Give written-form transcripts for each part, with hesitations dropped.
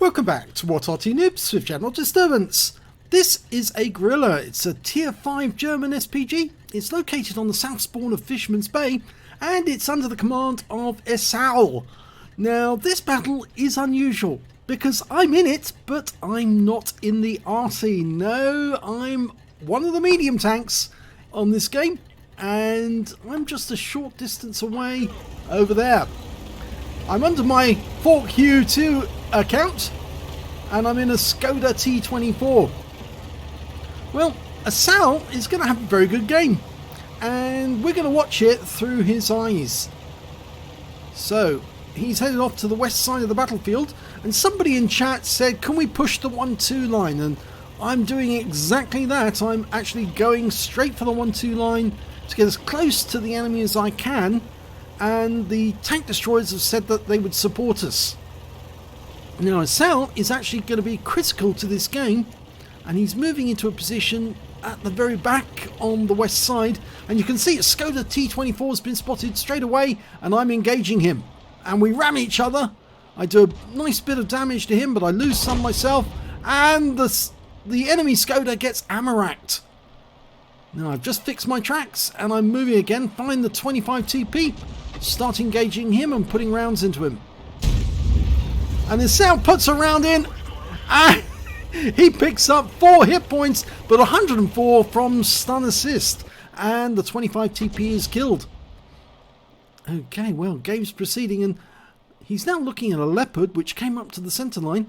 Welcome back to What Arty Noobs with General Disturbance. This is a Grille. It's a tier 5 German SPG. It's located on the south spawn of Fisherman's Bay and it's under the command of Aslains. Now this battle is unusual because I'm in it, but I'm not in the Arty. No, I'm one of the medium tanks on this game and I'm just a short distance away over there. I'm under my Fork Q2 account and I'm in a Skoda T24. Well, Aslains is going to have a very good game and we're going to watch it through his eyes. So he's headed off to the west side of the battlefield and somebody in chat said, can we push the 1-2 line? And I'm doing exactly that. I'm actually going straight for the 1-2 line to get as close to the enemy as I can, and the tank destroyers have said that they would support us. Now Aslains is actually going to be critical to this game and he's moving into a position at the very back on the west side, and you can see a Skoda T24 has been spotted straight away and I'm engaging him and we ram each other. I do a nice bit of damage to him but I lose some myself, and the enemy Skoda gets ammo-racked. Now I've just fixed my tracks and I'm moving again, find the 25 TP, start engaging him and putting rounds into him. And Aslains puts a round in and he picks up 4 hit points but 104 from stun assist, and the 25 TP is killed. Okay, well, game's proceeding and he's now looking at a Leopard which came up to the centre line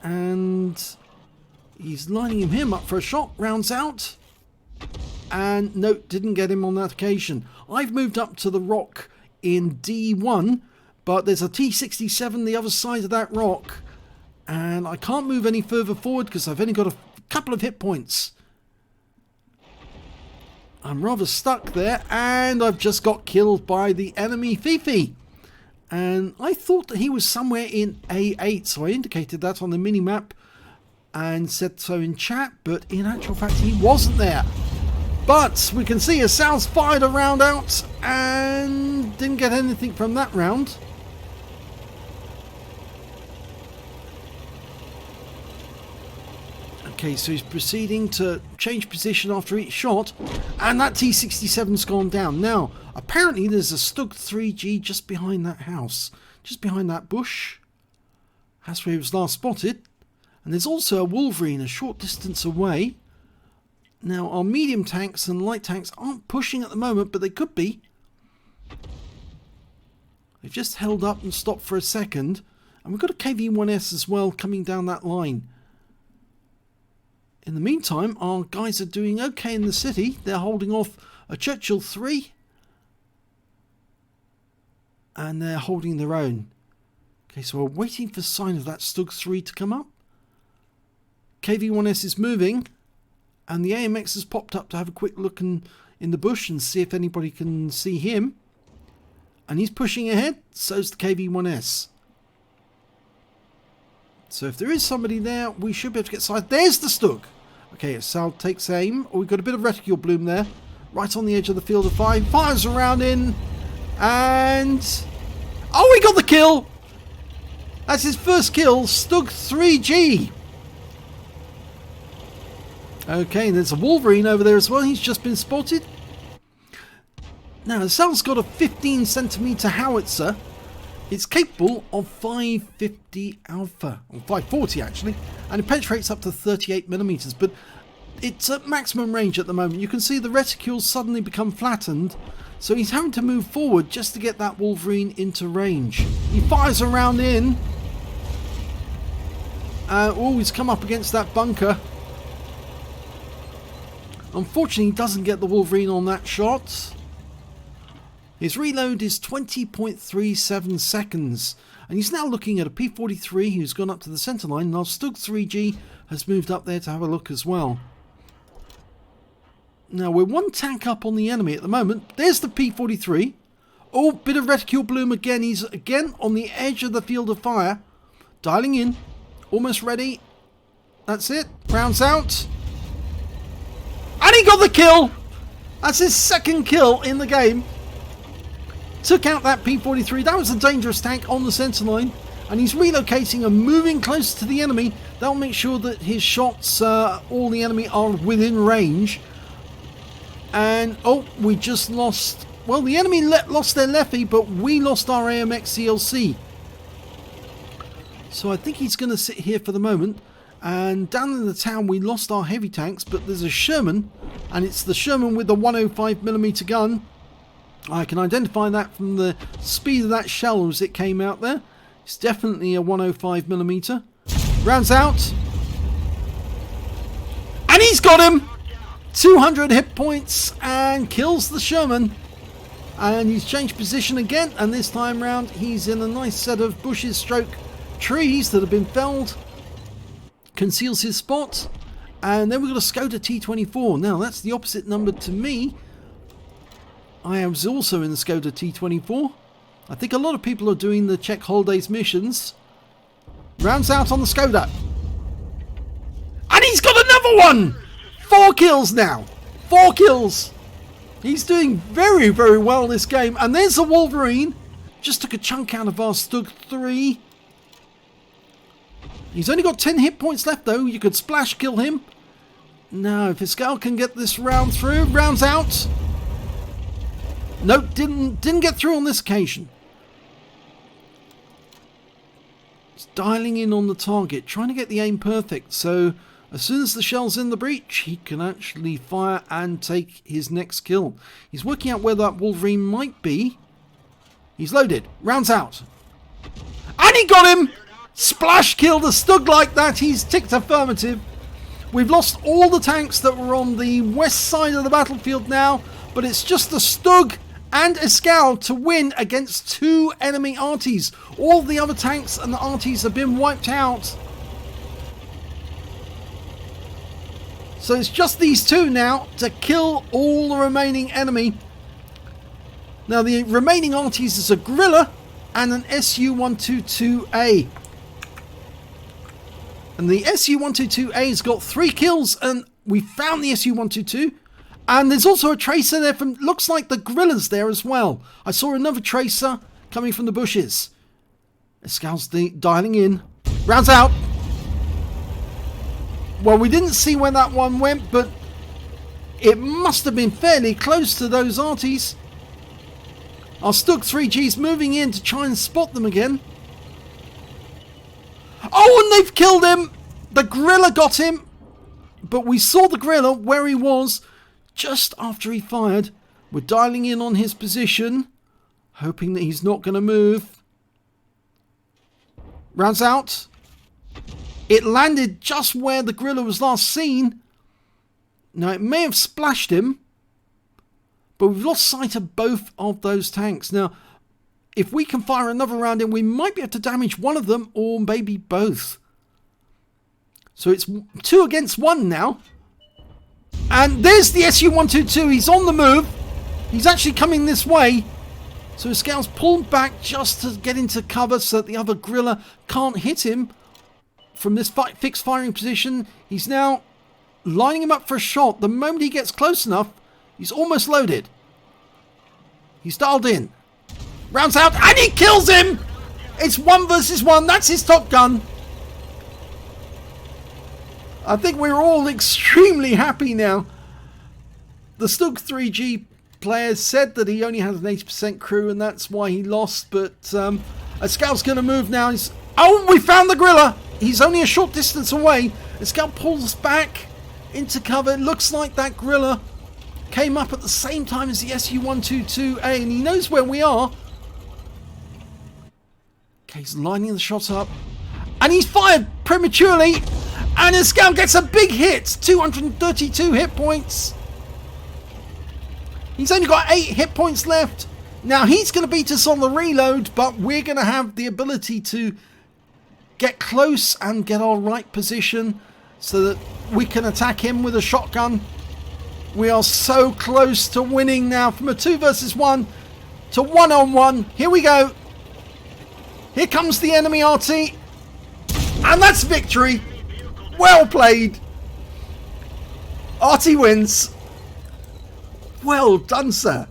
and he's lining him up for a shot, rounds out, and no, didn't get him on that occasion. I've moved up to the rock in D1, but there's a T67 the other side of that rock and I can't move any further forward because I've only got a couple of hit points. I'm rather stuck there and I've just got killed by the enemy Fifi, and I thought that he was somewhere in A8, so I indicated that on the mini-map and said so in chat, but in actual fact he wasn't there. But we can see Aslains fired a round out and didn't get anything from that round. Okay, so he's proceeding to change position after each shot, and that T67's gone down. Now, apparently there's a Stug 3G just behind that house, just behind that bush. That's where he was last spotted. And there's also a Wolverine a short distance away. Now, our medium tanks and light tanks aren't pushing at the moment, but they could be. They've just held up and stopped for a second. And we've got a KV-1S as well coming down that line. In the meantime, our guys are doing okay in the city. They're holding off a Churchill 3. And they're holding their own. Okay, so we're waiting for sign of that Stug 3 to come up. KV-1S is moving. And the AMX has popped up to have a quick look in the bush and see if anybody can see him. And he's pushing ahead. So's the KV-1S. So if there is somebody there, we should be able to get sight. There's the Stug. Okay, Sal takes aim. Oh, we've got a bit of reticule bloom there. Right on the edge of the field of fire. Fires a round in. And... oh, we got the kill! That's his first kill. Stug 3G. Okay, there's a Wolverine over there as well. He's just been spotted. Now, Sal's got a 15cm howitzer. It's capable of 550 alpha, or 540 actually, and it penetrates up to 38mm, but it's at maximum range at the moment. You can see the reticules suddenly become flattened, so he's having to move forward just to get that Wolverine into range. He fires a round in. Oh, he's come up against that bunker. Unfortunately, he doesn't get the Wolverine on that shot. His reload is 20.37 seconds. And he's now looking at a P43 who's gone up to the centre line. And our Stug 3G has moved up there to have a look as well. Now, we're one tank up on the enemy at the moment. There's the P43. Oh, bit of reticule bloom again. He's again on the edge of the field of fire. Dialing in. Almost ready. That's it. Rounds out. And he got the kill! That's his second kill in the game. Took out that P43. That was a dangerous tank on the centre line. and he's relocating and moving closer to the enemy. That'll make sure that his shots, all the enemy are within range. And, oh, we just lost... Well, the enemy lost their Leffy, but we lost our AMX CLC. So I think he's going to sit here for the moment. And down in the town, we lost our heavy tanks, but there's a Sherman. And it's the Sherman with the 105mm gun. I can identify that from the speed of that shell as it came out there. It's definitely a 105mm. Rounds out. And he's got him! 200 hit points and kills the Sherman. And he's changed position again, and this time round he's in a nice set of bushes stroke trees that have been felled. Conceals his spot. And then we've got a Skoda T24. Now that's the opposite number to me. I was also in the Skoda T24. I think a lot of people are doing the Czech Holidays missions. Rounds out on the Skoda. And he's got another one! 4 kills now. 4 kills. He's doing very, very well this game. And there's the Wolverine. Just took a chunk out of our Stug 3. He's only got 10 hit points left though. You could splash kill him. Now, if Fiscal can get this round through. Rounds out. Nope, didn't get through on this occasion. He's dialing in on the target. Trying to get the aim perfect. So... as soon as the shell's in the breach, he can actually fire and take his next kill. He's working out where that Wolverine might be. He's loaded. Rounds out. And he got him! Splash killed a Stug like that. He's ticked affirmative. We've lost all the tanks that were on the west side of the battlefield now. But it's just the Stug and Escal to win against 2 enemy Artys. All the other tanks and the Artys have been wiped out. So it's just these 2 now to kill all the remaining enemy. Now the remaining Artys is a Grille and an SU-122A. And the SU-122A's got 3 kills, and we found the SU-122. And there's also a tracer there from, looks like the Grille's there as well. I saw another tracer coming from the bushes. Escal's dialing in. Rounds out. Well, we didn't see where that one went, but it must have been fairly close to those Artys. Our Stug 3G's moving in to try and spot them again. Oh, and they've killed him! The Grille got him! But we saw the Grille where he was just after he fired. We're dialing in on his position, hoping that he's not going to move. Rounds out. It landed just where the Grille was last seen. Now, it may have splashed him, but we've lost sight of both of those tanks. Now, if we can fire another round in, we might be able to damage one of them, or maybe both. So it's 2 against 1 now. And there's the SU-122. He's on the move. He's actually coming this way. So his scouts pulled back just to get into cover so that the other Grille can't hit him. From this fixed firing position, he's now lining him up for a shot. The moment he gets close enough, he's almost loaded. He's dialed in. Rounds out, and he kills him! It's 1 versus 1. That's his top gun. I think we're all extremely happy now. The Stug 3G player said that he only has an 80% crew, and that's why he lost. But a scout's going to move now. Oh, we found the Grille! He's only a short distance away. The scout pulls back into cover. It looks like that Grille came up at the same time as the SU-122A, and he knows where we are. Okay, he's lining the shot up. And he's fired prematurely. And his scout gets a big hit. 232 hit points. He's only got 8 hit points left. Now, he's going to beat us on the reload, but we're going to have the ability to get close and get our right position so that we can attack him with a shotgun. We are so close to winning now, from a 2 versus 1 to 1-on-1. Here we go. Here comes the enemy Arty. And that's victory. Well played. Arty wins. Well done, sir.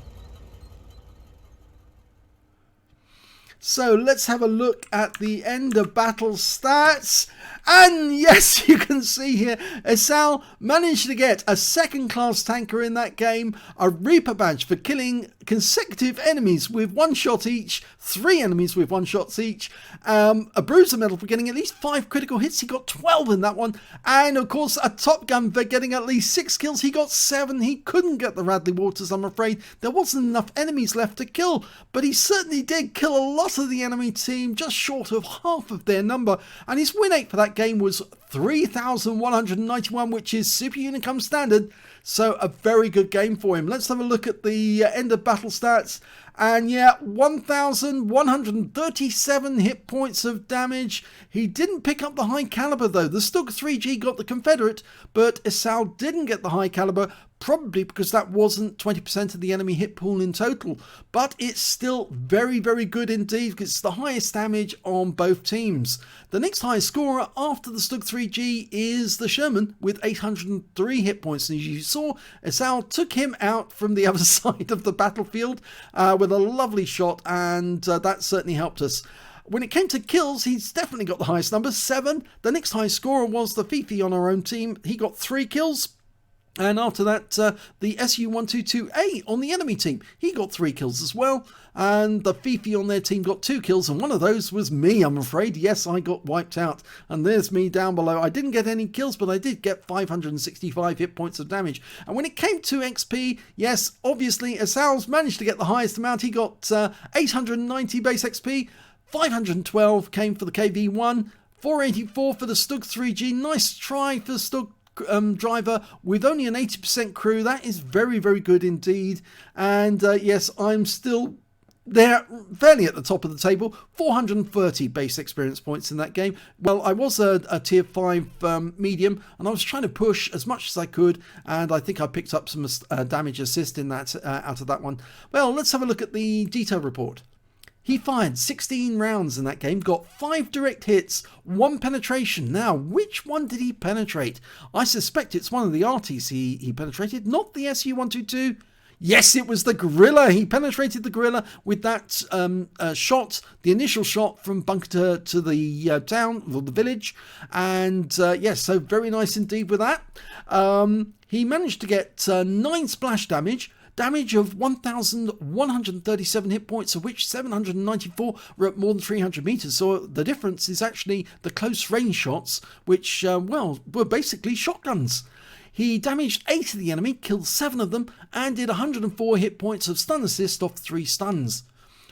So let's have a look at the end of battle stats. And yes, you can see here, Asal managed to get a second-class tanker in that game, a Reaper badge for killing consecutive enemies with 1 shot each, 3 enemies with 1 shot each, a Bruiser medal for getting at least 5 critical hits, he got 12 in that one, and of course a Top Gun for getting at least 6 kills, he got 7. He couldn't get the Radley Waters, I'm afraid. There wasn't enough enemies left to kill, but he certainly did kill a lot of the enemy team, just short of half of their number, and his win rate for that game was 3,191, which is Super Unicum standard, so a very good game for him. Let's have a look at the end of battle stats, and yeah, 1,137 hit points of damage. He didn't pick up the high caliber though. The Stug 3G got the Confederate, but Asal didn't get the high caliber, probably because that wasn't 20% of the enemy hit pool in total, but it's still very, very good indeed because it's the highest damage on both teams. The next highest scorer after the Stug 3G is the Sherman with 803 hit points, and as you saw, Asal took him out from the other side of the battlefield with a lovely shot, and that certainly helped us. When it came to kills, he's definitely got the highest number, 7. The next highest scorer was the Fifi on our own team. He got 3 kills. And after that, the SU-122A on the enemy team, he got 3 kills as well. And the Fifi on their team got 2 kills, and one of those was me, I'm afraid. Yes, I got wiped out. And there's me down below. I didn't get any kills, but I did get 565 hit points of damage. And when it came to XP, yes, obviously, Asal's managed to get the highest amount. He got 890 base XP, 512 came for the KV-1, 484 for the Stug 3G. Nice try for Stug driver with only an 80% crew. That is very, very good indeed. And yes, I'm still there fairly at the top of the table, 430 base experience points in that game. Well, I was a tier 5 medium, and I was trying to push as much as I could, and I think I picked up some damage assist in that out of that one. Well, let's have a look at the detail report. He fired 16 rounds in that game, got 5 direct hits, 1 penetration. Now, which one did he penetrate? I suspect it's one of the Artys he penetrated, not the SU-122. Yes, it was the Grille. He penetrated the Grille with that shot, the initial shot from bunker to the town, or the village. And yes, so very nice indeed with that. He managed to get 9 splash damage of 1,137 hit points, of which 794 were at more than 300 meters. So the difference is actually the close range shots, which, well, were basically shotguns. He damaged 8 of the enemy, killed 7 of them, and did 104 hit points of stun assist off 3 stuns.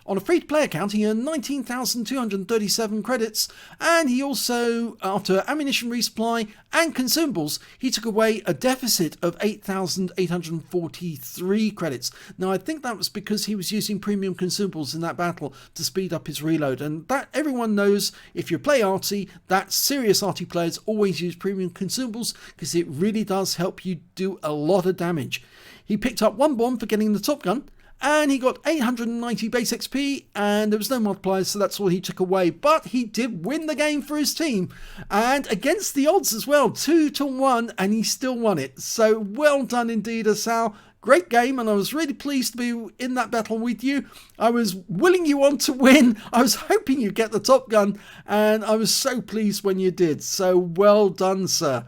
On a free-to-play account, he earned 19,237 credits, and he also, after ammunition resupply and consumables, he took away a deficit of 8,843 credits. Now, I think that was because he was using premium consumables in that battle to speed up his reload, and that everyone knows, if you play Arty, that serious Arty players always use premium consumables because it really does help you do a lot of damage. He picked up 1 bomb for getting the Top Gun, and he got 890 base XP, and there was no multipliers, so that's all he took away. But he did win the game for his team, and against the odds as well, 2-1, and he still won it. So well done indeed, Asal. Great game, and I was really pleased to be in that battle with you. I was willing you on to win. I was hoping you'd get the Top Gun, and I was so pleased when you did. So well done, sir.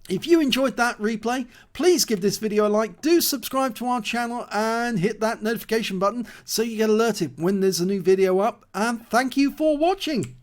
If you enjoyed that replay, please give this video a like, do subscribe to our channel and hit that notification button so you get alerted when there's a new video up, and thank you for watching.